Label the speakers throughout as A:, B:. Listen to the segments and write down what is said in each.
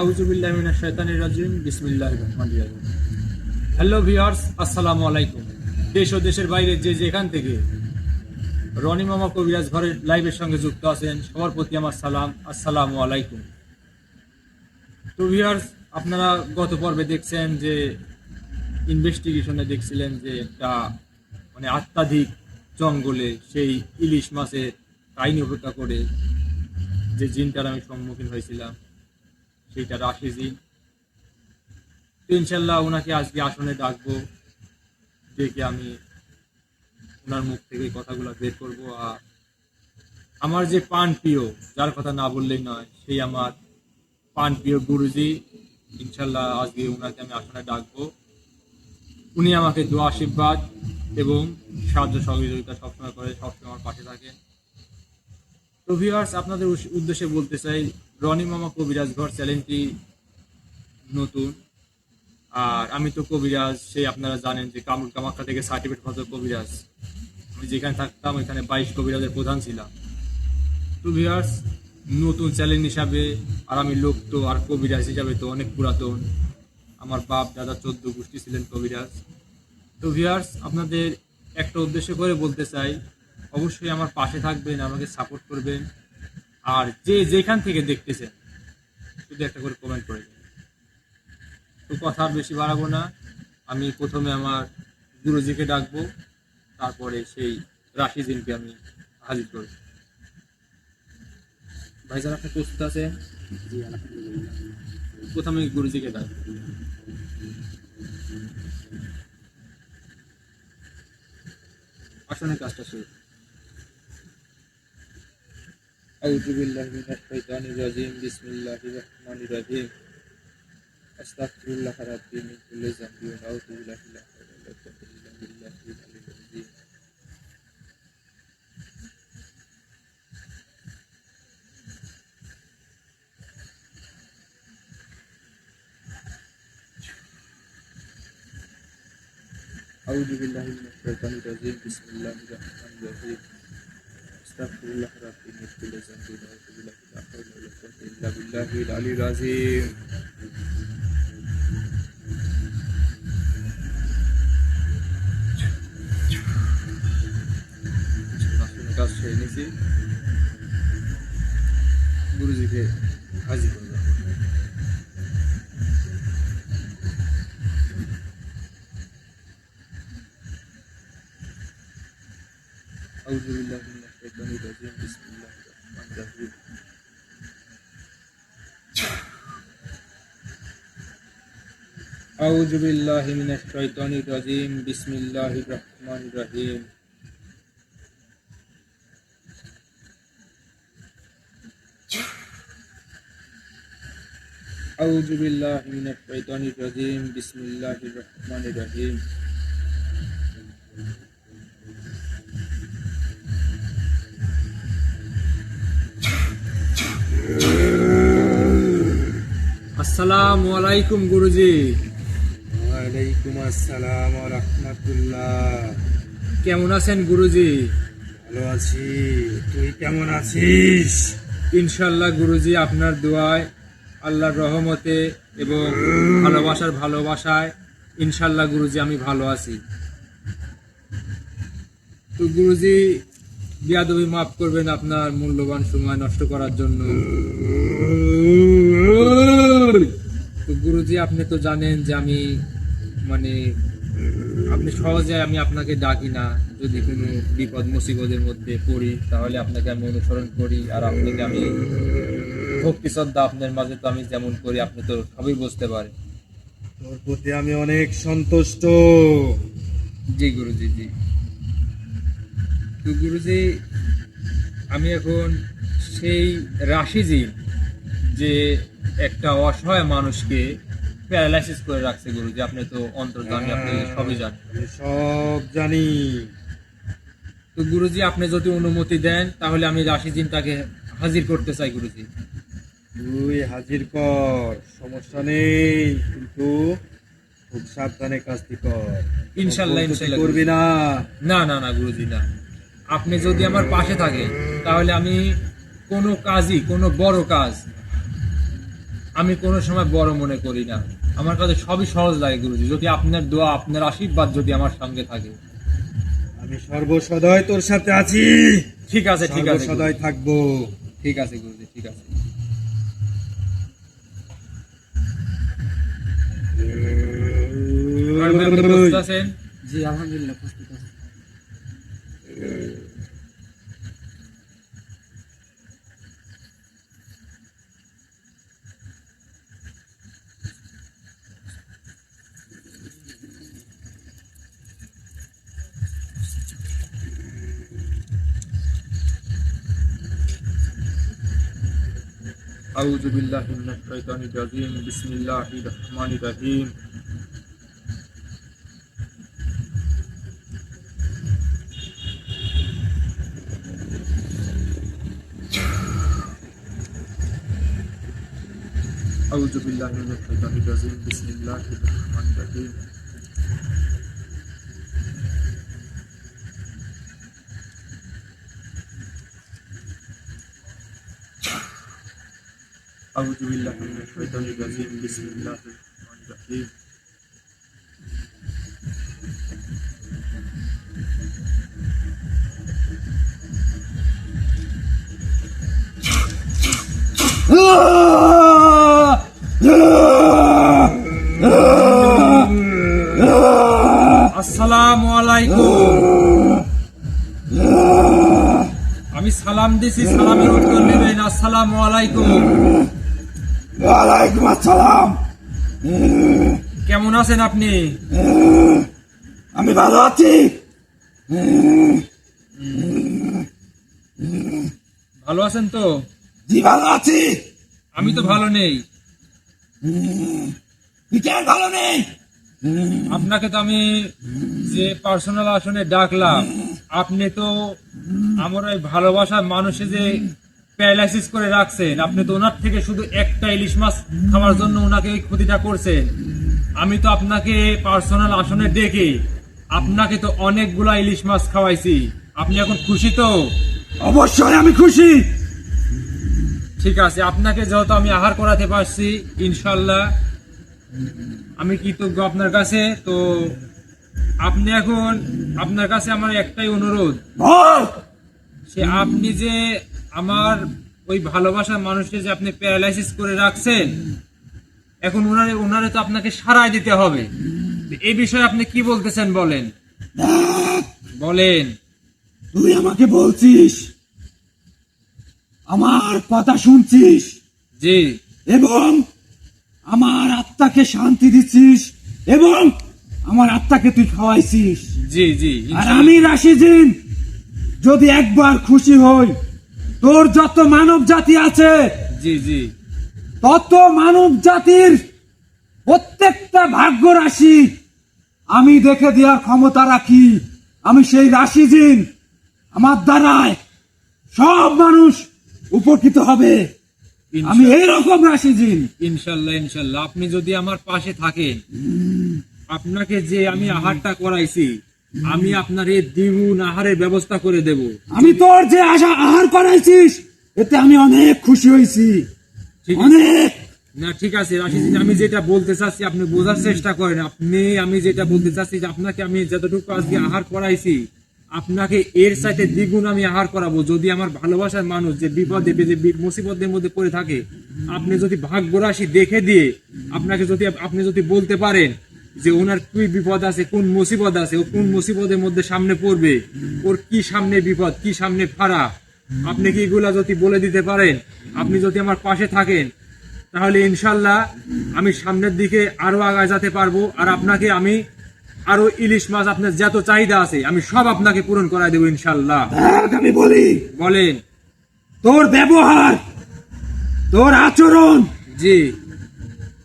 A: আউযু বিল্লাহি মিনাশ শাইতানির রাজিম বিসমিল্লাহির রহমানির রহিম। হ্যালো ভিউয়ার্স, আসসালামু আলাইকুম। দেশ ও দেশের বাইরে যে যেখান থেকে রনি মামা কবিরাজ ঘরের লাইভের সঙ্গে যুক্ত আছেন সবার প্রতি আমার সালাম, আসসালামু আলাইকুম। তো ভিউয়ার্স, আপনারা গত পর্বে দেখছেন যে ইনভেস্টিগেশনে দেখছিলেন যে একটা অত্যাধিক জঙ্গলে সেই ইলিশ মাছের কাহিনী উপেক্ষা করে যে জিনটার আমি সম্মুখীন হয়েছিলাম সেইটা রাশি জিন। তো ইনশাল্লাহ ওনাকে আজকে আসনে ডাকবো, ডেকে আমি ওনার মুখ থেকে কথাগুলো বের করবো। আর আমার যে পান প্রিয়, যার কথা না বললেই নয়, সেই আমার পান প্রিয় গুরুজি, ইনশাল্লাহ আজকে ওনাকে আমি আসনে ডাকবো। উনি আমাকে দোয়া আশীর্বাদ এবং সাহায্য সহযোগিতা সবসময় করে, সবসময় আমার পাশে থাকেন। তো ভিউয়ার্স, আপনাদের উদ্দেশ্যে বলতে চাই, রনি মামা কবিরাজ ঘর চ্যানেলটি নতুন, আর আমি তো কবিরাজ, সেই আপনারা জানেন যে কামরুল কামাখ্যা থেকে সার্টিফিকেট প্রাপ্ত কবিরাজ। আমি যেখানে থাকতাম ওইখানে 22 কবিরাজের প্রধান ছিলাম। তো ভিউয়ার্স, নতুন চ্যানেল হিসাবে, আর আমি লোক তো আর কবিরাজ হিসাবে তো অনেক পুরাতন, আমার বাপ দাদা 14 গোষ্ঠী ছিলেন কবিরাজ। তো ভিউয়ার্স, আপনাদের একটা উদ্দেশ্য করে বলতে চাই, অবশ্যই আমার পাশে থাকবেন, আমাকে সাপোর্ট করবেন। আর যে যেখান থেকে দেখতেছেন শুধু একটা করে কমেন্ট করে দেবেন। তো কথা আর বেশি বাড়াবো না, আমি প্রথমে আমার গুরুজিকে ডাকবো, তারপরে সেই রাশিদিনকে আমি হাজির করব। ভাইজান, আপনি প্রস্তুত আছেন?
B: জি আলহামদুলিল্লাহ।
A: প্রথমে গুরুজিকে ডাকবো। আসনের কাজটা শুরু। আউযু বিল্লাহি মিনাশ শাইতানির রাজিম বিসমিল্লাহির রহমানির রহিম। আস্তাগফিরুল্লাহ রাব্বি মিন কুল্লি যামবি ওয়া আউযু বিল্লাহি মিনাশ শাইতানির রাজিম। আউযু বিল্লাহি মিনাশ শাইতানির রাজিম বিসমিল্লাহির রহমানির রহিম। আস্তাগফিরুল্লাহ রাব্বি মিন কুল্লি যামবি ওয়া আউযু বিল্লাহি মিনাশ শাইতানির আলিয়্যিল আযীম। কাজ সেরে নিয়েছি, গুরুজিকে হাজির করলাম। আউযু বিল্লাহি মিনাশ শাইতানির রাজিম বিসমিল্লাহির রহমানির রহিম। আউযু বিল্লাহি মিনাশ শাইতানির রাজিম বিসমিল্লাহির রহমানির রহিম। আউযু বিল্লাহি মিনাশ শাইতানির রাজিম বিসমিল্লাহির রহমানির রহিম। আসসালামু আলাইকুম গুরুজি।
B: ওয়ালাইকুম আসসালাম ওয়া রাহমাতুল্লাহ।
A: কেমন আছেন গুরুজি?
B: ভালো আছি, তুই কেমন আছিস?
A: ইনশাল্লাহ গুরুজি, আপনার দোয়ায়, আল্লাহর রহমতে এবং ভালোবাসায় ইনশাল্লাহ গুরুজি আমি ভালো আছি। তো গুরুজি, বিয়াদবি মাফ করবেন আপনার মূল্যবান সময় নষ্ট করার জন্য। তো গুরুজি, আপনি তো জানেন যে আমি আপনি সহজে আমি আপনাকে ডাকি না। যদি কোনো বিপদ মুসিবতের মধ্যে পড়ি তাহলে আপনাকে আমি অনুসরণ করি, আর আপনাকে আমি ভক্তি শ্রদ্ধা আপনার মাঝে তো আমি যেমন করি আপনি তো সবই বুঝতে পারেন।
B: তোর প্রতি আমি অনেক সন্তুষ্ট।
A: জি গুরুজি, জি। তো গুরুজি, আমি এখন সেই রাশিজি যে একটা অসহায় মানুষকে প্যারালাইসিস করে রাখছে গুরুজি, আপনি তো অন্তর্যামী, আপনি সবই জানেন।
B: আমি সব জানি।
A: তো গুরুজি, আপনি যদি অনুমতি দেন তাহলে আমি রাশিজিনটাকে হাজির করতে চাই গুরুজি।
B: তুই হাজির কর, সমস্যা নেই, কিন্তু খুব সাবধানে কাজটি কর।
A: ইনশাল্লাহ,
B: ভুল ত্রুটি
A: ইনশাল্লাহ
B: করবি না।
A: না না না গুরুজি, না। আপনি যদি আমার পাশে থাকেন তাহলে আমি কোনো কাজই, কোনো বড় কাজ আমি কোনো সময় বড় মনে করি না, আমার কাছে সবই সহজ লাগে গুরুজি, যদি আপনার দোয়া আপনার আশীর্বাদ যদি আমার সঙ্গে থাকে।
B: আমি সর্বসদয় তোর সাথে আছি।
A: ঠিক আছে ঠিক আছে
B: সর্বসদয় থাকবো।
A: ঠিক আছে গুরুজি, ঠিক আছে। প্রস্তুত আছেন?
C: জি আলহামদুলিল্লাহ প্রস্তুত আছি।
A: আউযু বিল্লাহি মিনাশ শাইতানির রাজিম, বিসমিল্লাহির রহমানির রহিম। আউযু বিল্লাহি মিনাশ শাইতানির রাজিম, বিসমিল্লাহির রহমানির রহিম। আউযু বিল্লাহি মিনাশ শাইতানির রাজিম, বিসমিল্লাহির রহমানির রহিম। আসসালামু আলাইকুম। আমি সালাম দিছি, সালামের উত্তর নেবেন। আসসালামু আলাইকুম।
D: ওয়ালাইকুম আসসালাম।
A: কেমন আছেন আপনি?
D: আমি ভালো আছি।
A: ভালো আছেন তো?
D: জি ভালো আছি।
A: আমি তো ভালো নেই।
D: তুই কেন ভালো নেই?
A: আপনাকে তো আমি যে পার্সোনাল আসনে ডাকলাম, আপনি তো আমার ওই ভালোবাসার মানুষে যে প্যারালাইসিস করে রাখছেন, আপনি তো ওনার থেকে শুধু একটা ইলিশ মাছ খাওয়ার জন্য ওনাকে এই ক্ষতিটা করছেন। আমি তো আপনাকে পার্সোনাল আসনে ডেকে আপনাকে তো অনেকগুলা ইলিশ মাছ খাওয়াইছি। আপনি এখন খুশি তো?
D: অবশ্যই আমি খুশি।
A: ঠিক আছে, আপনাকে যেহেতু আমি আহার করাতে পারছি, ইনশাল্লাহ আমি কৃতজ্ঞ আপনার কাছে। তো আপনি এখন, আপনার কাছে আমার একটাই অনুরোধ,
D: বল।
A: সে আপনি যে আমার ওই ভালোবাসার মানুষকে যে আপনি প্যারালাইসিস করে রাখছেন, এখন ওনারে তো আপনাকে সারাই দিতে হবে। এই বিষয়ে আপনি কি বলতেছেন বলেন, বলেন।
D: তুই আমাকে বলছিস, আমার কথা শুনছিস
A: জি
D: এবং আমার আত্মাকে শান্তি দিচ্ছিস এবং আমার আত্মাকে তুই খাওয়াইছিস।
A: জি জি
D: আর আমি রাশিদিন যদি একবার খুশি হই, তোর যত মানব জাতি আছে
A: জি জি
D: তত মানব জাতির প্রত্যেকটা ভাগ্য রাশি আমি দেখে দেওয়ার ক্ষমতা রাখি। আমি সেই রাশিদিন, আমার দ্বারায় সব মানুষ উপকৃত হবে। আমি এইরকম রাশিদিন।
A: ইনশাল্লাহ ইনশাল্লাহ, আপনি যদি আমার পাশে থাকেন, আপনাকে যে আমি আহারটা করাইছি, আমি আপনার এই দ্বিগুণ আহারের ব্যবস্থা করে দেব।
D: আমি তোর যে আহার করাইছিস এতে আমি অনেক খুশি হয়েছি,
A: ঠিক আছে।
D: অনেক।
A: না ঠিক আছে রাশিদিন, আমি যেটা বলতে চাচ্ছি আপনি বোঝার চেষ্টা করেন। আমি যেটা বলতে চাচ্ছি যে আপনাকে আমি যতটুকু আজকে আহার করাইছি, আপনাকে এর চাইতে দ্বিগুণ আমি আহার করাবো। যদি আমার ভালোবাসার মানুষ যে বিপদে যে মুসিবতের মধ্যে পড়ে থাকে, আপনি যদি ভাগ্য রাশি দেখে দিয়ে আপনি যদি বলতে পারেন যে ওনার কি বিপদ আছে, কোন মুসিবত আছে, ও কোন মুসিবতের মধ্যে সামনে পড়বে, ওর কি সামনে বিপদ, কি সামনে ফাড়া, আপনি কি এগুলা যদি বলে দিতে পারেন, আপনি যদি আমার পাশে থাকেন, তাহলে ইনশাল্লাহ আমি সামনের দিকে আরো আগায় যেতে পারবো। আর আপনাকে আমি আরো ইলিশ মাছ, আপনার যত চাহিদা আছে আমি সব আপনাকে পূরণ করাই দেবো ইনশাল্লাহ।
D: দেখ আমি বলি,
A: বলেন।
D: তোর ব্যবহার, তোর আচরণ,
A: জি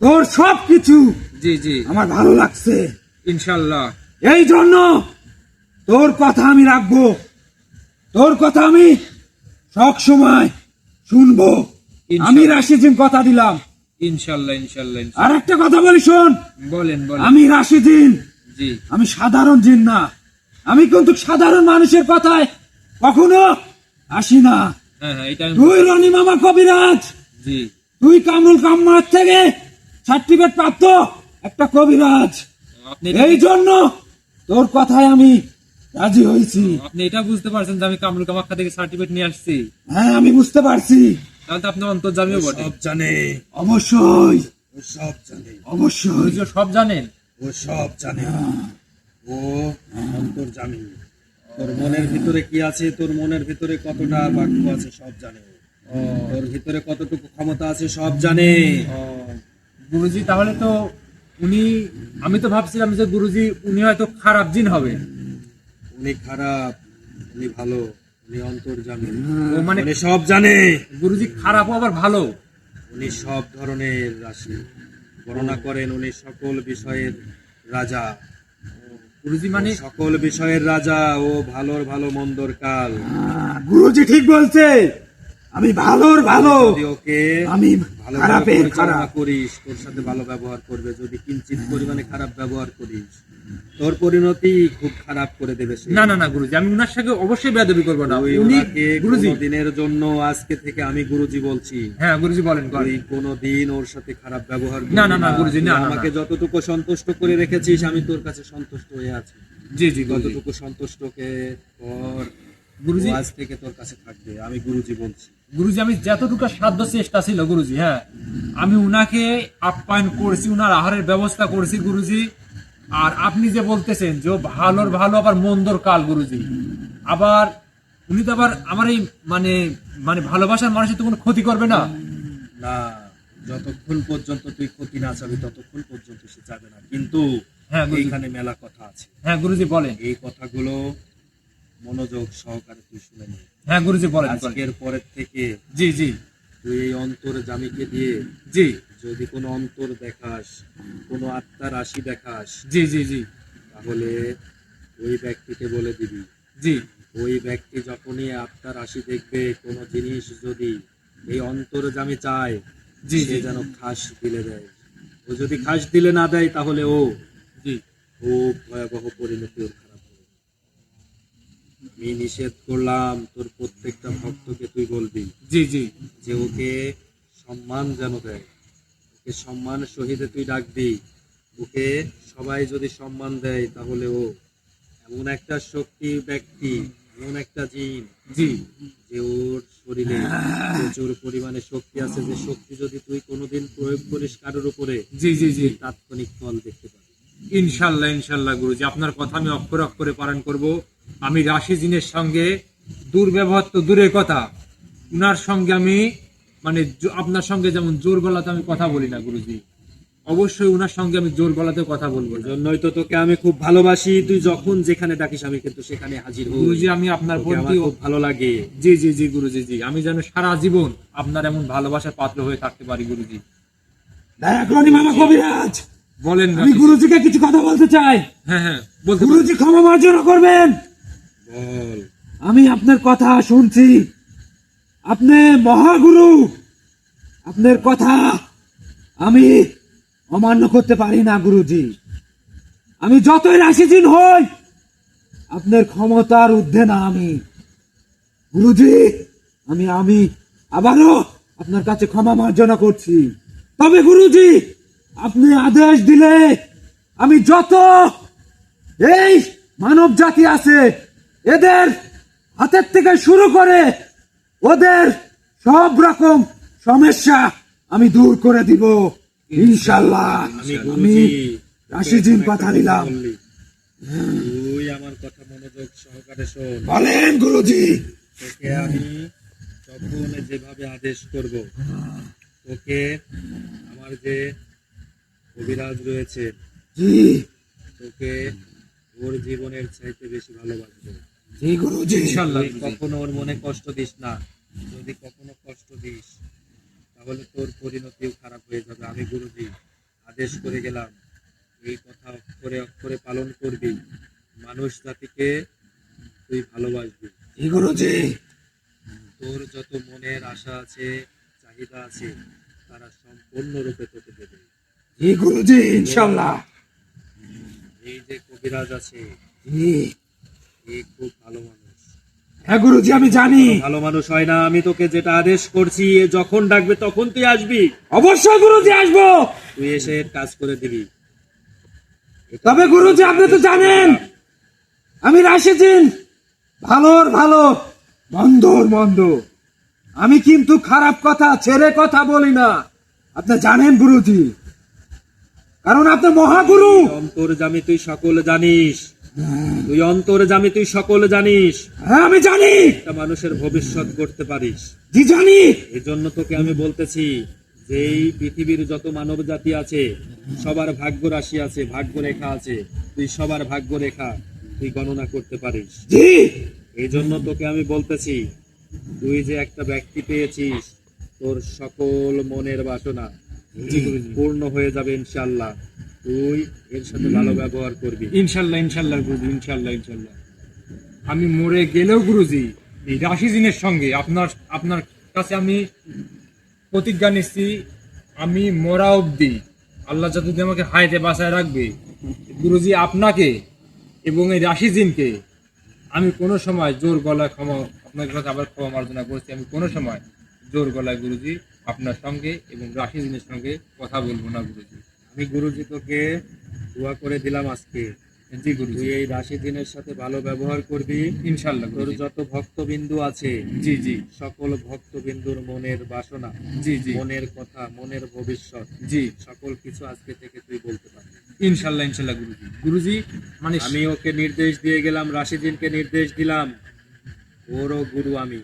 D: তোর সব কিছু
A: জি জি
D: আমার ভালো লাগছে।
A: ইনশাল্লাহ
D: এই জন্য তোর কথা আমি রাখবো, তোর কথা আমি সব সময় শুনবো। আমি রাশিদিন কথা দিলাম।
A: ইনশাল্লাহ ইনশাল্লাহ
D: আর একটা কথা বলি শোন,
A: বলেন বলেন।
D: আমি রাশিদিন,
A: জি
D: আমি সাধারণ জিন না। আমি কিন্তু সাধারণ মানুষের কথায় কখনো আসি না।
A: হ্যাঁ হ্যাঁ, এটা
D: তুই রনি মামা কবিরাজ,
A: জি
D: তুই কামরুল কাম্মার থেকে সার্টিফিকেট প্রাপ্ত একটা কবিরাজ।
A: আপনি
D: এই জন্য তোর কথায় আমি রাজি হয়েছি।
A: আপনি এটা বুঝতে পারছেন যে আমি কামরুল কামাখ্যা থেকে সার্টিফিকেট নিয়ে আসছি,
D: হ্যাঁ আমি বুঝতে পারছি।
A: তাহলে তো আপনি অন্তর্জামিও বটে।
B: সব জানে,
D: অবশ্যই
B: ও সব জানে,
D: অবশ্যই।
A: গুরুজি সব জানেন।
B: ও সব জানে। ও অন্তর্জামী। তোর মনের ভিতরে কি আছে, তোর মনের ভিতরে কতটা বাক্য আছে সব জানে। তোর ভিতরে কতটুকু ক্ষমতা আছে সব জানে।
A: গুরুজি তাহলে তো উনি, আমি তো ভাবছিলাম যে গুরুজি উনি হয়তো খারাপ জিন হবে।
B: উনি খারাপ, উনি ভালো, উনি অন্তর্জামী।
A: ও মানে
B: উনি সব জানে।
A: গুরুজি খারাপও আবার ভালো।
B: উনি সব ধরনের রাশি গণনা করেন। উনি সকল বিষয়ের রাজা।
A: গুরুজি মানে
B: সকল বিষয়ের রাজা। ও ভালোর ভালো, মন্দর কাল।
D: গুরুজি ঠিক বলছে, আমি ভালোর ভালো,
B: যদি ওকে
D: আমি
B: ভালো
D: খারাপের
B: পরিচালনা
D: খারাপ।
B: করিস, তোর সাথে ভালো ব্যবহার করবে। যদি কিঞ্চিত পরিমাণে খারাপ ব্যবহার করিস, তোর পরিণতি খুব খারাপ করে দেবে সে।
A: না না না গুরুজি, আমি উনার সঙ্গে অবশ্যই বেয়াদবি করবো না।
B: তুই
A: উনি
B: ওনাকে
A: গুরুজি,
B: কোনোদিনের জন্য, আজকে থেকে আমি গুরুজি বলছি,
A: হ্যাঁ গুরুজি বলেন
B: তুই
A: করেন।
B: কোনোদিন ওর সাথে খারাপ ব্যবহার করবি
A: না, না, না, গুরুজি, না,
B: তুই
A: না, না।
B: আমাকে যতটুকু সন্তুষ্ট করে রেখেছিস, আমি তোর কাছে সন্তুষ্ট হয়ে আছি।
A: জি জি গুরুজি।
B: যতটুকু সন্তুষ্টকে কর,
A: গুরুজি,
B: ও আজ থেকে তোর কাছে থাকবে, আমি গুরুজি বলছি।
A: গুরুজি আমি যতটুকু সাধ্য চেষ্টা ছিল গুরুজি, হ্যাঁ আমি উনাকে আপ্যায়ন করছি, উনার আহারের ব্যবস্থা করছি গুরুজি। আর আপনি যে বলতেছেন যে ও ভালোর ভালো আবার মন্দর কাল গুরুজি, আবার উনি তো আবার আমার এই মানে মানে ভালোবাসার মানুষের তো কোনো ক্ষতি করবে না।
B: না, যতক্ষণ পর্যন্ত তুই ক্ষতি না চাবি ততক্ষণ পর্যন্ত সে যাবে না। কিন্তু
A: হ্যাঁ গুরুজি,
B: এইখানে মেলা কথা আছে।
A: হ্যাঁ গুরুজি বলেন।
B: এই কথাগুলো মনোযোগ সহকারে তুই শুনে নে।
A: হ্যাঁ গুরুজি বলেন বলেন।
B: আজকের পরের থেকে
A: জি জি
B: তুই এই অন্তর জামিকে দিয়ে
A: জি
B: যদি কোনো অন্তর দেখাস, কোনো আত্মার রাশি দেখাস,
A: জি জি জি
B: তাহলে ওই ব্যক্তিকে বলে দিবি,
A: জি
B: ওই ব্যক্তি যখনই আত্মার রাশি দেখবে, কোনো জিনিস যদি এই অন্তর জামি চায়,
A: জি
B: সে
A: জি
B: যেন খাস দিলে দেয়। ও যদি খাস দিলে না দেয়, তাহলে ও
A: জি
B: ভয়াবহ পরিণতি ওর খারাপ হবে। আমি নিষেধ করলাম, তোর প্রত্যেকটা ভক্তকে তুই বলবি
A: জি জি
B: যে ওকে সম্মান যেন দেয়, ওকে সম্মান সহিতে তুই ডাকবি। ওকে সবাই যদি সম্মান দেয়, তাহলে ও এমন একটা শক্তি ব্যক্তি, এমন একটা জিন
A: জি
B: যে ওর শরীরে প্রচুর পরিমাণে শক্তি আছে, যে শক্তি যদি তুই কোনোদিন প্রয়োগ করিস কারোর উপরে,
A: জি জি জি
B: তাৎক্ষণিক ফল দেখতে পাবি।
A: ইনশাল্লাহ ইনশাল্লাহ গুরুজি, আপনার কথা আমি অক্ষরে অক্ষরে পালন করব। আমি রাশি জিনের সঙ্গে দুর্ব্যবহার তো দূরের কথা, উনার সঙ্গে আমি মানে আপনার সঙ্গে যেমন জোর গলাতে আমি কথা বলি না গুরুজি, অবশ্যই উনার সঙ্গে আমি জোর গলাতে কথা বলবো না।
B: জন্যই তো তোকে আমি খুব ভালোবাসি। তুই যখন যেখানে ডাকিস আমি কিন্তু সেখানে হাজির হই।
A: গুরুজি আমি আপনার
B: তোকে আমার
A: প্রতি
B: খুব ভালো লাগে।
A: জি জি জি গুরুজি, জি আমি যেন সারা জীবন আপনার এমন ভালোবাসার পাত্র হয়ে থাকতে পারি গুরুজি।
D: দেখ রনি মামা কবিরাজ,
A: বলেন
D: আমি গুরুজিকে কিছু কথা বলতে চাই।
A: হ্যাঁ হ্যাঁ বলতে পারেন।
D: গুরুজি ক্ষমা মার্জনা করবেন।
B: বল।
D: আমি আপনার কথা শুনছি, আপনি মহাগুরু, আপনার কথা আমি অমান্য করতে পারি না গুরুজি। আমি যতই রাশিহীন হই, আপনার ক্ষমতার ঊর্ধ্বে না আমি গুরুজি। আমি আবারও আপনার কাছে ক্ষমা মার্জনা করছি। তবে গুরুজি, আপনি আদেশ দিলে আমি যত এই মানব জাতি আছে, এদের হাতের থেকে শুরু করে ওদের সব রকম সমস্যা আমি দূর করে দিব ইনশাল্লাহ। আমি
B: গুরুজি,
D: রাশিহীন
B: তুই
D: কথা
B: একটা
D: দিলাম।
B: বললি। তুই আমার কথা মনোযোগ সহকারে শোন।
D: বলেন গুরুজি।
B: তোকে আমি যখন যেভাবে আদেশ করব, তোকে আমার যে কবিরাজ রয়েছে,
D: জি
B: তোকে ওর জীবনের চাইতে বেশি ভালোবাসবে।
D: জি গুরুজি।
A: ইনশাল্লাহ
B: তুই কখনো ওর মনে কষ্ট দিস না। যদি কখনো কষ্ট দিস, তাহলে তোর পরিণতিও খারাপ হয়ে যাবে। আমি গুরুজি আদেশ করে গেলাম, এই কথা অক্ষরে অক্ষরে পালন করবি। মানুষ জাতিকে তুই ভালোবাসবি।
D: জি গুরুজি।
B: তোর যত মনের আশা আছে, চাহিদা আছে, তারা সম্পূর্ণরূপে তোকে দেবে।
D: জি গুরুজি ইনশাল্লাহ।
B: এই যে কবিরাজ আছে,
D: জি
B: এই খুব ভালো মানুষ।
D: হ্যাঁ গুরুজি আমি জানি।
B: ভালো মানুষ হয় না। আমি তোকে যেটা আদেশ করছি, এ যখন ডাকবে তখন তুই আসবি,
D: অবশ্যই গুরুজি আসবো।
B: তুই এসে এর কাজ করে দিবি।
D: তবে গুরুজি আপনি তো জানেন আমি রাশিদিন ভালোর ভালো মন্দর মন্দ, আমি কিন্তু খারাপ কথা ছেড়ে কথা বলি না, আপনি জানেন গুরুজি, কারণ আপনি মহাগুরু।
B: অন্তর্যামী তুই সকল জানিস, তুই অন্তর্যামী তুই সকল জানিস।
D: হ্যাঁ আমি জানি,
B: একটা মানুষের ভবিষ্যৎ করতে পারিস।
D: জি জানি।
B: এই জন্য তোকে আমি বলতেছি যে এই পৃথিবীর যত মানব জাতি আছে সবার ভাগ্য রাশি আছে, ভাগ্য রেখা আছে। তুই সবার ভাগ্য রেখা তুই গণনা করতে পারিস।
D: জি
B: এই জন্য তোকে আমি বলতেছি, তুই যে একটা ব্যক্তি পেয়েছিস, তোর সকল মনের বাসনা পূর্ণ হয়ে যাবে ইনশাল্লাহ। তুই এর সাথে ভালো ব্যবহার করবি।
A: ইনশাল্লাহ ইনশাল্লাহ গুরুজি, ইনশাল্লাহ ইনশাল্লাহ। আমি মরে গেলেও গুরুজি এই রাশিদিনের সঙ্গে আপনার আপনার কাছে আমি প্রতিজ্ঞা নিচ্ছি, আমি মরা অবধি আল্লাহ যতদিন আমাকে হায়াতে বাঁচায় রাখবে গুরুজি, আপনাকে এবং এই রাশিদিনকে আমি কোনো সময় জোর গলায় ক্ষমা, আপনার কাছে আবার ক্ষমা মার্জনা করছি, আমি কোনো সময় জোর গলায় গুরুজি আপনার সঙ্গে এবং রাশিদিনের সঙ্গে কথা বলবো না গুরুজি।
B: আমি গুরুজি তোকে দোয়া করে দিলাম আজকে,
A: জি গুরুজি,
B: তুই এই রাশি দিনের সাথে ভালো ব্যবহার করবি।
A: ইনশাল্লাহ
B: তোর
A: গুরুজি।
B: যত ভক্তবিন্দু আছে,
A: জি জি
B: সকল ভক্তবিন্দুর মনের বাসনা,
A: জি জি
B: মনের কথা, মনের ভবিষ্যৎ,
A: জি
B: সকল কিছু আজকে থেকে তুই বলতে পারবি।
A: ইনশাল্লাহ ইনশাল্লাহ গুরুজি। গুরুজি মানে
B: আমি ওকে নির্দেশ দিয়ে গেলাম, রাশিদিনকে নির্দেশ দিলাম, ওরও গুরু আমি।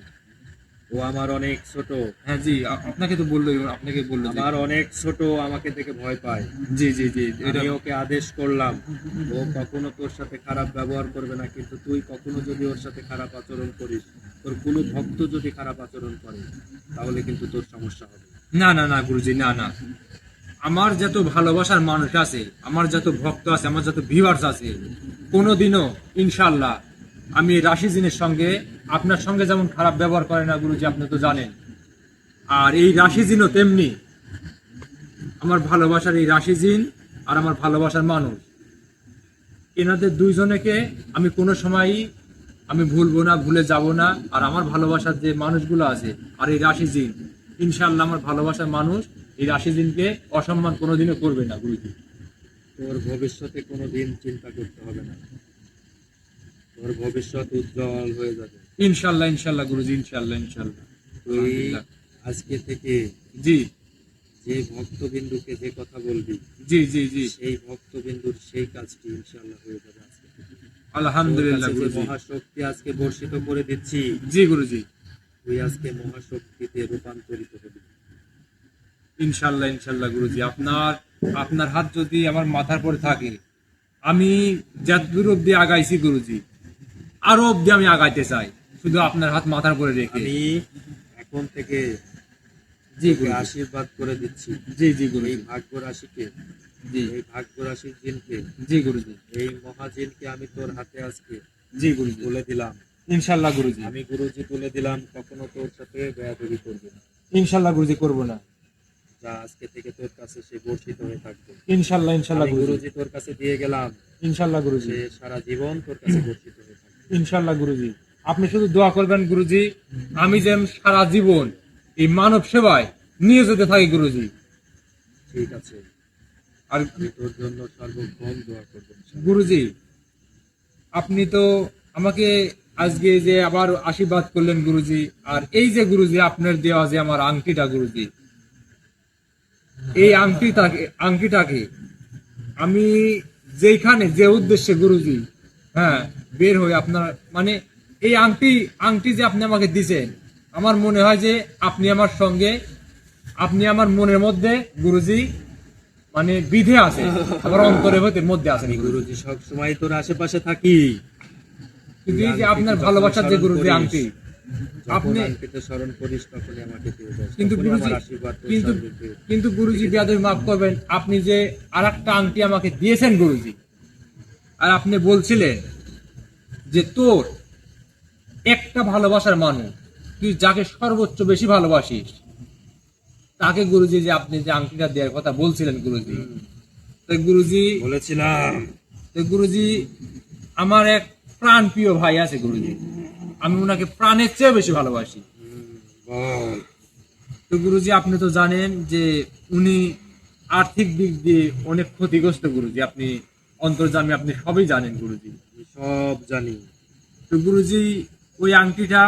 B: ও আমার অনেক ছোট,
A: হ্যাঁ জি, আপনাকে তো বললো, আপনাকে বললো যে-
B: আমার অনেক ছোট, আমাকে দেখে ভয় পায়।
A: জি জি জি এটা
B: আমি ওকে আদেশ করলাম, ও কখনো তোর সাথে খারাপ ব্যবহার করবে না, কিন্তু তুই কখনো যদি ওর সাথে খারাপ আচরণ করিস, তোর কোনো ভক্ত যদি খারাপ আচরণ করে, তাহলে কিন্তু তোর সমস্যা হবে।
A: না না না গুরুজি, না না, আমার যত ভালোবাসার মানুষ আছে, আমার যত ভক্ত আছে, আমার যত ভিউয়ার্স আছে, কোনোদিনও ইনশাল্লাহ আমি এই রাশিদিনের সঙ্গে আপনার সঙ্গে যেমন খারাপ ব্যবহার করে না গুরুজি, আপনি তো জানেন। আর এই রাশিদিনও তেমনি আমার ভালোবাসার এই রাশিদিন আর আমার ভালোবাসার মানুষ, এনাদের দুইজনেকে আমি কোনো সময়ই আমি ভুলবো না, ভুলে যাব না। আর আমার ভালোবাসার যে মানুষগুলো আছে আর এই রাশিদিন, ইনশাআল্লাহ আমার ভালোবাসার মানুষ এই রাশিদিনকে অসম্মান কোনোদিনও করবে না গুরুজি।
B: তোর ভবিষ্যতে কোনো দিন চিন্তা করতে হবে না, তোর ভবিষ্যৎ উজ্জ্বল হয়ে যাবে।
A: ইনশাআল্লাহ ইনশাআল্লাহ গুরুজি, ইনশাআল্লাহ ইনশাআল্লাহ।
B: তুই আজকে থেকে
A: জি
B: যে ভক্তবিন্দুকে যে কথা বলবি,
A: জি জি জি
B: সেই ভক্তবিন্দুর সেই কাজটি ইনশাআল্লাহ হয়ে যাবে আজকে থেকে।
A: আলহামদুলিল্লাহ
B: তোর কাছে যে
A: গুরুজি।
B: মহাশক্তি আজকে বর্ষিত করে দিচ্ছি,
A: জি গুরুজি,
B: তুই আজকে মহাশক্তিতে রূপান্তরিত হবি।
A: ইনশাআল্লাহ ইনশাআল্লাহ গুরুজি। আপনার আপনার হাত যদি আমার মাথার পরে থাকে, আমি যতদূর অব্দি আগাইছি গুরুজি, আরো অব্দি আমি আগাইতে চাই, শুধু আপনার হাত মাথার পরে রেখে।
B: আমি এখন থেকে
A: জি
B: তোকে
A: গুরুজি,
B: আশীর্বাদ করে দিচ্ছি,
A: জি জি
B: এই
A: গুরুজি,
B: ভাগ্য রাশিকে,
A: জি
B: এই ভাগ্য রাশির জিনকে,
A: জি গুরুজি,
B: এই মহাজিনকে আমি তোর হাতে আজকে
A: জি গুরুজি,
B: তুলে দিলাম।
A: ইনশাআল্লাহ গুরুজি,
B: আমি গুরুজি তুলে দিলাম, কখনো তোর সাথে বেয়াদবি করবে না।
A: ইনশাআল্লাহ গুরুজি, করবো না।
B: যা আজকে থেকে তোর কাছে সে বর্ষিত হয়ে থাকবে।
A: ইনশাআল্লাহ ইনশাআল্লাহ
B: আমি
A: গুরুজি,
B: গুরুজি তোর কাছে দিয়ে গেলাম,
A: ইনশাআল্লাহ গুরুজি,
B: সে সারা জীবন তোর কাছে বর্ষিত হয়ে থাকবে।
A: ইনশাআল্লাহ গুরুজি। আপনি শুধু দোয়া করবেন গুরুজি, আমি যেন সারা জীবন এই মানব সেবায় নিয়োজিত থাকি গুরুজি।
B: ঠিক আছে,
A: আর
B: আমি তোর জন্য সর্বক্ষণ দোয়া করবো ইনশাআল্লাহ।
A: গুরুজি, আপনি তো আমাকে আজকে যে আবার আশীর্বাদ করলেন গুরুজি, আর এই যে গুরুজি আপনার দেওয়া যে আমার আংটিটা গুরুজি, এই আংটিটাকে আমি যেখানে যে উদ্দেশ্যে গুরুজি হ্যাঁ বের হই, আপনার মানে এই আংটি যে আপনি আমাকে দিছেন, আমার মনে হয় যে আপনি আমার সঙ্গে, আপনি আমার মনের মধ্যে গুরুজি মানে বিধে আছে, আমার অন্তরের মধ্যে আছে
B: আমি
A: গুরুজি।
B: গুরুজি সব সময় তোর আশেপাশে থাকি।
A: কিন্তু এই যে আপনার ভালোবাসার যে গুরুজি আংটি,
B: আপনি
A: আপনি
B: আংটিতে স্মরণ করিস, তখনই আমাকে দিয়ে যাস,
A: কিন্তু
B: তখনই
A: গুরুজি,
B: আমার আশীর্বাদ তোর
A: কিন্তু
B: সর্বত্র।
A: কিন্তু গুরুজি বেয়াদবি মাফ করবেন, আপনি যে আরেকটা আংটি আমাকে দিয়েছেন গুরুজি, আর আপনি বলছিলেন যে তোর একটা ভালোবাসার মানুষ, তুই যাকে সর্বোচ্চ বেশি ভালোবাসিস তাকে গুরুজি যে আপনি যে আংটিটা দেওয়ার কথা বলছিলেন গুরুজি, তো গুরুজি,
B: বলেছিলাম
A: তো গুরুজি আমার এক প্রাণ প্রিয় ভাই আছে গুরুজি, আমি ওনাকে প্রাণের চেয়ে বেশি ভালোবাসি।
B: বল।
A: তো গুরুজি আপনি তো জানেন যে উনি আর্থিক দিক দিয়ে অনেক ক্ষতিগ্রস্ত গুরুজি, আপনি অন্তর্যামী, আপনি সবই জানেন গুরুজি।
B: আমি সব জানি।
A: তো গুরুজি ওই আংটিটা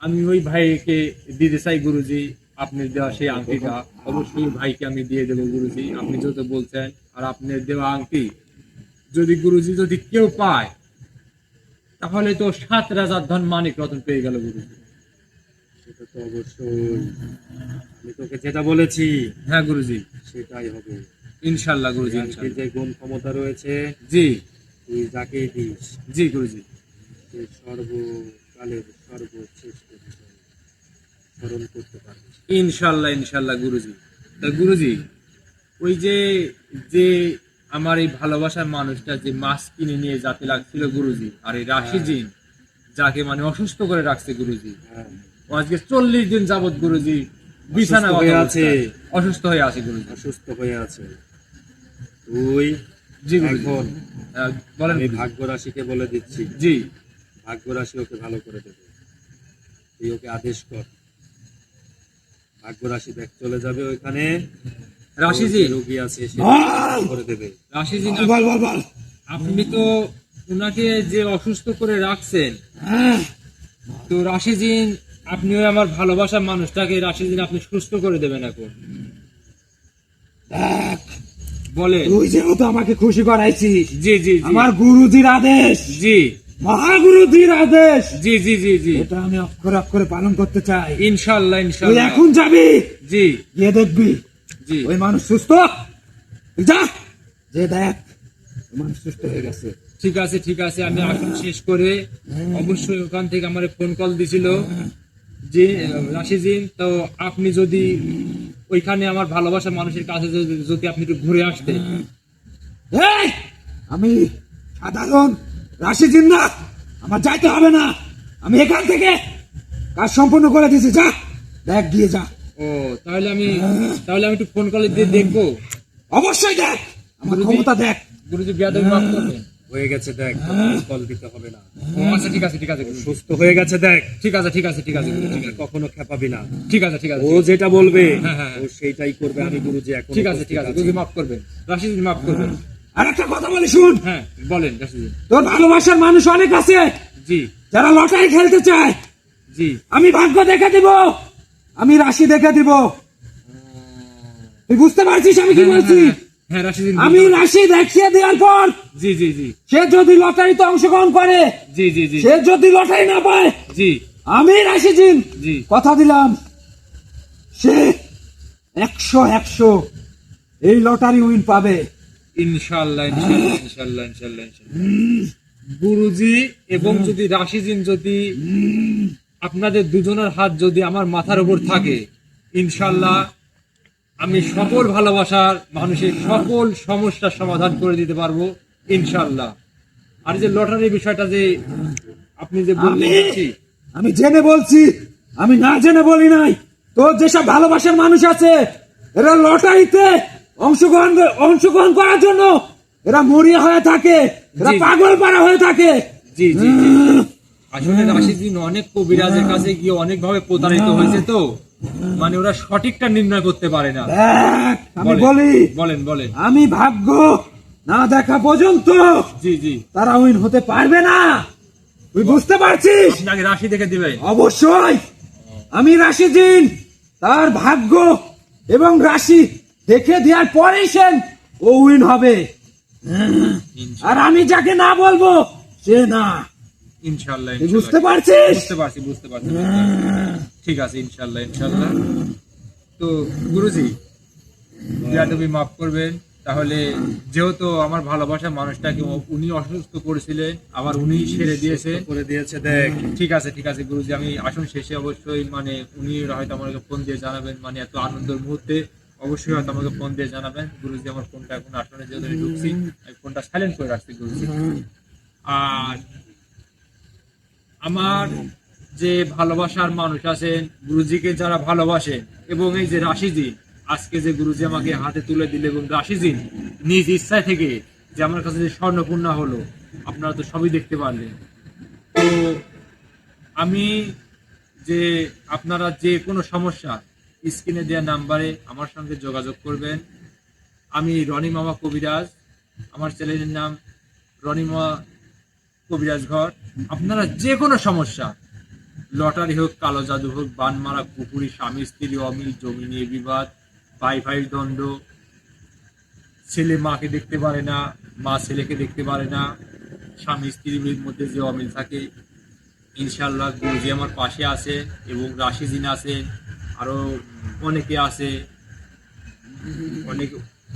A: আমি ওই ভাইকে দিতে চাই গুরুজি, আপনি দেওয়া সেই আংটিটা অবশ্যই ভাইকে আমি দিয়ে দেবো গুরুজি, আপনি যত বলছেন। আর আপনার দেওয়া আংটি যদি গুরুজি যদি কেউ পায় তাহলে তো 7 রাজার ধন মানিক রতন পেয়ে গেল গুরুজি।
B: সেটা তো অবশ্যই, আমি তোকে যেটা বলেছি
A: হ্যাঁ গুরুজি,
B: সেটাই হবে।
A: ইনশাল্লাহ গুরুজি,
B: আজকে
A: ইনশাল্লাহ।
B: যে গুণ ক্ষমতা রয়েছে
A: জি
B: তুই যাকেই দিস
A: জি গুরুজি।
B: সে সর্বকালের সর্বশ্রেষ্ঠ বিষয় স্মরণ করতে পারবে।
A: ইনশাল্লাহ ইনশাল্লাহ গুরুজি। তা গুরুজি ওই যে যে আমার এই ভালোবাসার মানুষটা যে মাছ কিনে নিয়ে যাতে লাগছিল গুরুজি, আর এই রাশিজিন যাকে মানে অসুস্থ করে রাখছে গুরুজি,
B: হ্যাঁ,
A: ও আজকে 40 দিন যাবত গুরুজি বিছানা
B: হয়ে আছে।
A: অসুস্থ হয়ে আছে গুরুজি।
B: অসুস্থ হয়ে আছে। তুই
A: জি গুরুজি।
B: এখন
A: বলেন
B: আমি
A: গুরুজি।
B: ভাগ্য রাশিকে বলে দিচ্ছি,
A: জি
B: ভাগ্য রাশি ওকে ভালো করে দেবে। তুই ওকে আদেশ কর, ভাগ্য রাশি দেখ চলে যাবে ওইখানে,
A: রাশিজি,
B: ওর যে রোগী আছে সে
D: বল।
B: করে দেবে।
A: রাশিজি
D: বল বল বল।
A: আপনি তো উনাকে যে অসুস্থ করে রাখছেন,
D: হ্যাঁ,
A: তো রাশিজিন আপনি ওই আমার ভালোবাসার মানুষটাকে রাশিজিন আপনি সুস্থ করে দেবেন এখন।
D: দেখ,
A: বলেন।
D: তুই যেহেতু আমাকে খুশি করাইছিস,
A: জি জি জি
D: আমার গুরুজির আদেশ,
A: জি
D: মহাগুরুজির আদেশ,
A: জি জি জি জি
D: এটা আমি অক্ষরে অক্ষরে পালন করতে চাই।
A: ইনশাল্লাহ
D: তুই
A: ইনশাল্লাহ।
D: এখন যাবি,
A: জি
D: গিয়ে দেখবি
A: জি
D: ওই মানুষ সুস্থ। তুই যা, যে দেখ ওই মানুষ সুস্থ হয়ে গেছে।
A: ঠিক আছে ঠিক আছে, আমি আসন শেষ করে অবশ্যই ওখান থেকে আমার ফোন কল দিছিল যে রাশিজিন, তো আপনি যদি ওইখানে আমার ভালোবাসার মানুষের কাছে যদি আপনি একটু ঘুরে আসতেন।
D: এই, আমি সাধারণ রাশিজিন না, আমার যাইতে হবে না, আমি এখান থেকে কাজ সম্পূর্ণ করে দিয়েছি। যা দেখ, গিয়ে যা।
A: ও তাহলে আমি একটু ফোন কলে দিয়ে দেখবো।
D: অবশ্যই দেখ, আমার
A: গুরুজি।
D: ক্ষমতা দেখ।
A: গুরুজি বিয়াদবি মাফ করবেন।
B: হয়ে গেছে দেখ, কল দিতে হবে না।
A: ও আচ্ছা ঠিক আছে ঠিক আছে গুরুজি।
B: সুস্থ হয়ে গেছে দেখ,
A: ঠিক আছে ঠিক আছে ঠিক আছে গুরুজি, ঠিক আছে
B: কখনো খেপাবি না।
A: ঠিক আছে ঠিক আছে
B: ও যেটা বলবে
A: হ্যাঁ, হ্যাঁ,
B: ও সেইটাই করবে। আমি গুরুজি এখন
A: ঠিক আছে ঠিক আছে গুরুজি মাফ করবেন, রাশিদিন মাফ করবেন।
D: আর একটা কথা বলি, শুন।
A: হ্যাঁ বলেন রাশিদিন।
D: তোর ভালোবাসার মানুষ অনেক আছে
A: জি
D: যারা লটারি খেলতে চায়।
A: জি
D: আমি ভাগ্য দেখে দিব, আমি রাশি দেখে দিব। তুই বুঝতে পারছিস আমি কি বলছি?
A: হ্যাঁ রাশিদিন।
D: আমি রাশি দেখিয়ে দেওয়ার পর
A: জি জি জি
D: সে যদি লটারিতে অংশগ্রহণ করে,
A: জি জি জি
D: সে যদি লটারি না পায়,
A: জি
D: আমি রাশিজিন
A: জি
D: কথা দিলাম সে 100 এই লটারি উইন পাবে।
A: ইনশাআল্লাহ ইনশাআল্লাহ ইনশাআল্লাহ ইনশাআল্লাহ ইনশাআল্লাহ। গুরুজি এবং যদি রাশিদিন যদি আপনাদের দুজনের হাত যদি আমার মাথার উপর থাকে, ইনশাআল্লাহ আমি সকল ভালোবাসার মানুষের সকল সমস্যার সমাধান করে দিতে পারবো ইনশাআল্লাহ। আর যে লটারির বিষয়টা যে আপনি যে বললেন
D: আমি- আমি জেনে বলছি, আমি না জেনে বলি নাই। তোর যেসব ভালোবাসার মানুষ আছে এরা লটারিতে অংশগ্রহণ করার জন্য এরা মরিয়া হয়ে থাকে, এরা
A: জি।
D: পাগল পাড়া হয়ে থাকে।
A: জি জি জি। আসলে রাশিদিন অনেক কবিরাজের কাছে গিয়ে অনেক ভাবে প্রতারিত হয়েছে, তো মানে ওরা সঠিকটা নির্ণয় করতে পারে না।
D: দেখ, আমি
A: বলেন,
D: বলি,
A: বলেন বলেন।
D: আমি ভাগ্য না দেখা পর্যন্ত
A: জি জি
D: তারা উইন হতে পারবে না। তুই বুঝতে পারছিস?
A: আপনি আগে রাশি দেখে দিবেন।
D: অবশ্যই আমি রাশিদিন তার ভাগ্য এবং রাশি দেখে দেওয়ার পরেই সে ও উইন হবে। আর আমি যাকে না বলবো সে না।
A: ইনশাআল্লাহ
D: তুই
A: ইনশাআল্লাহ।
D: বুঝতে পারছিস?
A: বুঝতে পারছি বুঝতে পারছি। ঠিক আছে ইনশাআল্লাহ ইনশাআল্লাহ। তো গুরুজি বিয়াদবি মাফ করবেন। তাহলে যেহেতু আমার ভালোবাসার মানুষটাকে উনি অসুস্থ করেছিলেন, আবার উনি সেরে দিয়েছে।
B: করে দিয়েছে দেখ।
A: ঠিক আছে গুরুজি, আমি আসন শেষে অবশ্যই মানে উনি হয়তো আমাকে ফোন দিয়ে জানাবেন, মানে এত আনন্দের মুহূর্তে অবশ্যই হয়তো আমাকে ফোন দিয়ে জানাবেন। গুরুজি আমার ফোনটা এখন আসনে যেহেতু আমি ঢুকছি, আমি ফোনটা সাইলেন্ট করে রাখছি গুরুজি। আর আমার যে ভালোবাসার মানুষ আছেন, গুরুজিকে যারা ভালোবাসেন, এবং এই যে রাশিজি আজকে যে গুরুজি আমাকে হাতে তুলে দিলে, এবং রাশিজি নিজ ইচ্ছা থেকে যে আমার কাছে যে স্বর্ণপূর্ণা হলো, আপনারা তো সবই দেখতে পারলেন। তো আমি যে আপনারা যে কোনো সমস্যা স্ক্রিনে দেওয়া নাম্বারে আমার সঙ্গে যোগাযোগ করবেন। আমি রনি মামা কবিরাজ, আমার চ্যানেলের নাম রনি মামা কবিরাজ ঘর। আপনারা যে কোনো সমস্যা, লটারি হোক, কালো জাদু হোক, বানমারা, কুকুরি, স্বামী স্ত্রী অমিল, জমি নিয়ে বিবাদ, ভাই ভাই দ্বন্দ্ব, ছেলে মাকে দেখতে পারে না, মা ছেলেকে দেখতে পারে না, স্বামী স্ত্রীর মধ্যে যে অমিল থাকে, ইনশাল্লাহ গুরুজি আমার পাশে আছে এবং রাশিদিন আছেন, আরো অনেকে আছে,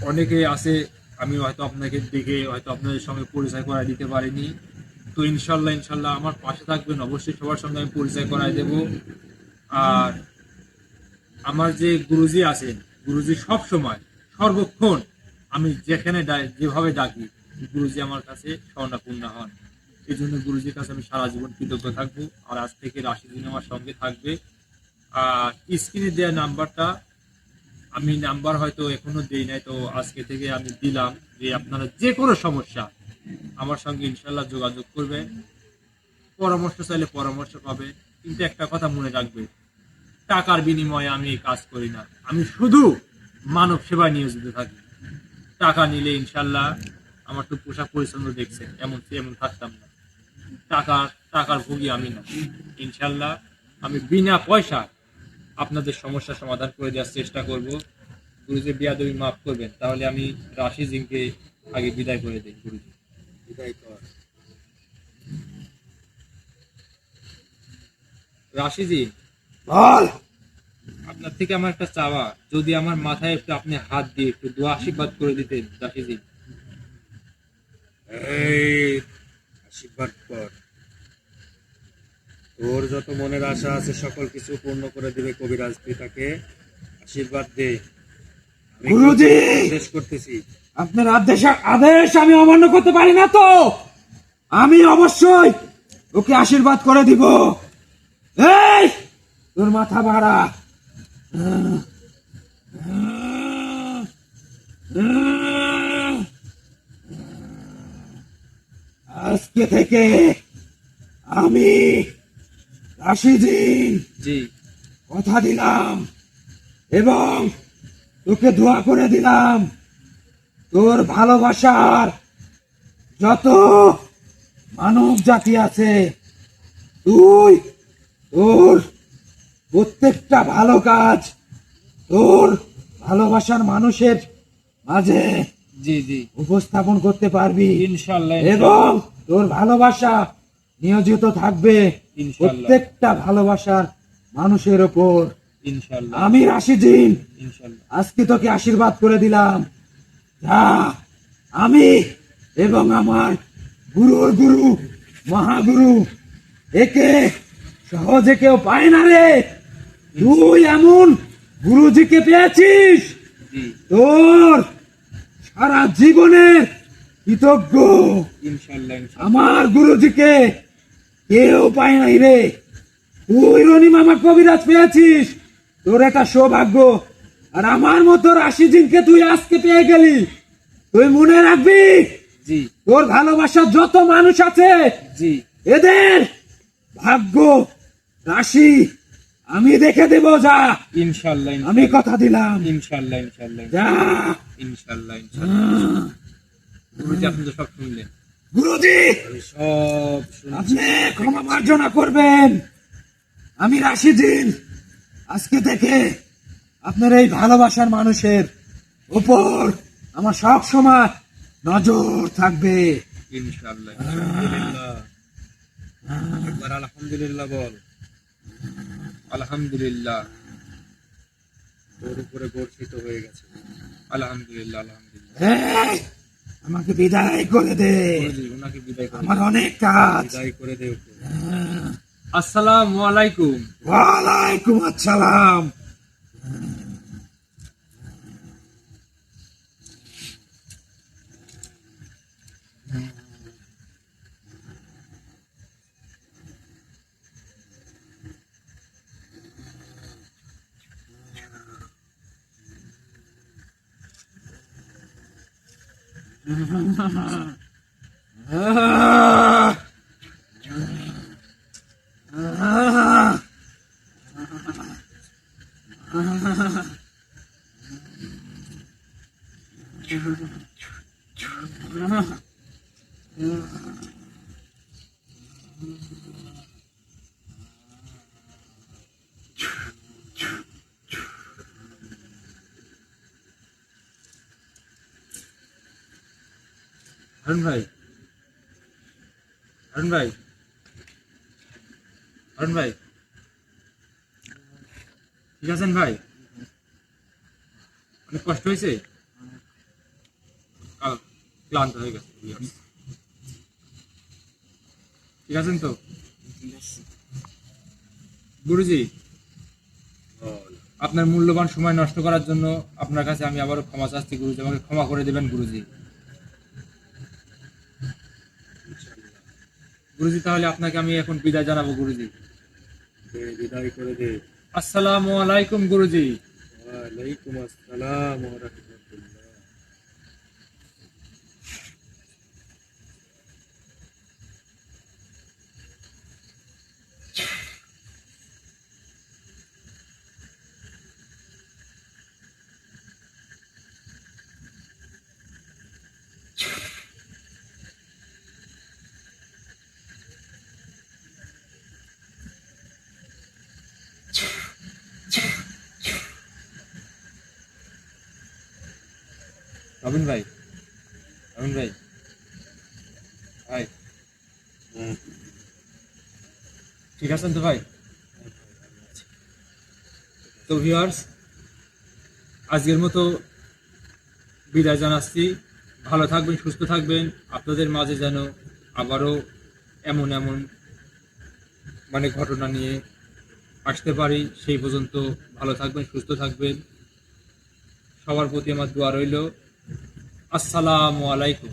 A: অনেকে আছে। আমি হয়তো আপনাকে দেখে হয়তো আপনাদের সঙ্গে পরিচয় করায় দিতে পারিনি। তো ইনশাল্লাহ আমার পাশে থাকবেন, অবশ্যই সবার সঙ্গে আমি পরিচয় করায় দেব। আর আমার যে গুরুজি আছেন, গুরুজি সব সময় সর্বক্ষণ আমি যেখানে যেভাবে ডাকি, গুরুজি আমার কাছে স্বর্ণাপূর্ণ হন। এই জন্য গুরুজির কাছে আমি সারা জীবন কৃতজ্ঞ থাকবো। আর আজ থেকে রাশিদিন আমার সঙ্গে থাকবে। আর স্ক্রিনে দেওয়া নাম্বারটা, আমি নাম্বার হয়তো এখনো দেই নাই, তো আজকে থেকে আমি দিলাম যে আপনারা যে কোনো সমস্যা আমার সঙ্গে ইনশাল্লাহ যোগাযোগ করবেন। পরামর্শ চাইলে পরামর্শ পাবে, কিন্তু একটা কথা মনে রাখবে, টাকার বিনিময়ে আমি এই কাজ করি না। আমি শুধু মানব সেবায় নিয়োজিত থাকি। টাকা নিলে ইনশাল্লাহ আমার তো পোশাক পরিচ্ছন্ন দেখছেন, এমন থাকতাম না। টাকার ভোগী আমি না। ইনশাল্লাহ আমি বিনা পয়সা আপনাদের সমস্যা সমাধান করে দেওয়ার চেষ্টা করব। গুরুজি বিয়াদবি মাফ করবেন, তাহলে আমি রাশি জিনকে আগে বিদায় করে দিই। গুরুজি
B: বিদায় কর।
A: রাশিজি,
D: বল।
A: আপনার থেকে আমার একটা চাওয়া, যদি আমার মাথায় একটু আপনি হাত দিয়ে একটু দোয়া আশীর্বাদ করে দিতেন। রাশিজি,
B: এই আশীর্বাদ কর। তোর যত মনের আশা আছে সকল কিছু পূর্ণ করে দিবে কবিরাজ, তুই তাকে আশীর্বাদ দে। আমি
D: গুরুজি,
B: শেষ করতেছি।
D: আপনার আদেশ আমি অমান্য করতে পারি না তো। আমি অবশ্যই ওকে আশীর্বাদ করে দিব। এই তোর মাথা ভাড়া। আজকে থেকে আমি রাশিদিন
A: জি
D: কথা দিলাম এবং তোকে দোয়া করে দিলাম, তোর ভালোবাসার যত মানব জাতি আছে, তুই তোর প্রত্যেকটা ভালো কাজ তোর ভালোবাসার মানুষের মাঝে
A: জি জি
D: উপস্থাপন করতে পারবি
A: ইনশাল্লাহ
D: এবং তোর ভালোবাসা নিয়োজিত থাকবে
A: ইনশাল্লাহ।
D: প্রত্যেকটা ভালোবাসার মানুষের ওপর।
A: ইনশাল্লাহ
D: আমি রাশিদিন
A: ইনশাল্লাহ
D: আজকে তোকে আশীর্বাদ করে দিলাম। যা, আমি এবং আমার গুরুর গুরু মহাগুরু একে সহজে কেউ পায় না রে। তুই এমন গুরুজিকে পেয়েছিস,
A: জি
D: তোর সারা জীবনের কৃতজ্ঞ।
A: ইনশাল্লাহ
D: আমার গুরুজিকে কেউ পায় নাই রে। তুই রনি মামা কবিরাজ পেয়েছিস, তোর একটা সৌভাগ্য। আর আমার মতো রাশিদিনকে তুই আজকে পেয়ে গেলি। তুই মনে রাখবি,
A: জি
D: তোর ভালোবাসার যত মানুষ আছে
A: জি
D: এদের ভাগ্য রাশি আমি দেখে দেব। যা,
A: ইনশাল্লাহ
D: আমি কথা দিলাম।
A: ইনশাল্লাহ ইনশাল্লাহ
D: যা।
A: ইনশাল্লাহ ইনশাল্লাহ। গুরুজি, আপনি তো সব শুনলেন।
D: গুরুজি,
B: আমি সব শুনছি।
D: আপনি ক্ষমা মার্জনা করবেন। আমি রাশিদিন আজকে থেকে আপনার এই ভালোবাসার মানুষের উপর আমার সব সময় নজর থাকবে।
B: ইনশাআল্লাহ আলহামদুলিল্লাহ। একবার আলহামদুলিল্লাহ বল।
A: আলহামদুলিল্লাহ
B: তোর উপরে বর্ষিত হয়ে গেছে।
A: আলহামদুলিল্লাহ আলহামদুলিল্লাহ।
D: এই, আমাকে বিদায় করে দে,
A: গুরুজি, ওনাকে বিদায় করে
D: আমার অনেক কাজ।
B: বিদায় করে দে ওকে।
A: আসসালামু আলাইকুম।
D: ওয়ালাইকুম আসসালাম।
A: হারুন ভাই, হারুন ভাই, হারুন ভাই, ঠিক আছেন ভাই? অনেক কষ্ট হয়েছে, ক্লান্ত হয়ে গেছে। ঠিক আছেন তো
C: ঠিক আছে।
A: গুরুজি?
B: বল।
A: আপনার মূল্যবান সময় নষ্ট করার জন্য আপনার কাছে আমি আবারও ক্ষমা চাচ্ছি গুরুজি, আমাকে ক্ষমা করে দেবেন গুরুজি।
B: ইনশাআল্লাহ।
A: গুরুজি তাহলে আপনাকে আমি এখন বিদায় জানাবো গুরুজি।
B: বিদায় করে দে।
A: আসসালামু আলাইকুম গুরুজি।
B: ওয়ালাইকুম আসসালাম ওয়া রাহমাতুল্লাহ।
A: রবিন ভাই, রবিন ভাই, ভাই ঠিক আছেন তো ভাই? তো ভিউয়ার্স, আজকের মতো বিদায় জানাচ্ছি। ভালো থাকবেন, সুস্থ থাকবেন। আপনাদের মাঝে যেন আবারও এমন এমন ঘটনা নিয়ে আসতে পারি। সেই পর্যন্ত ভালো থাকবেন, সুস্থ থাকবেন। সবার প্রতি আমার দোয়া রইল। আসসালামু আলাইকুম।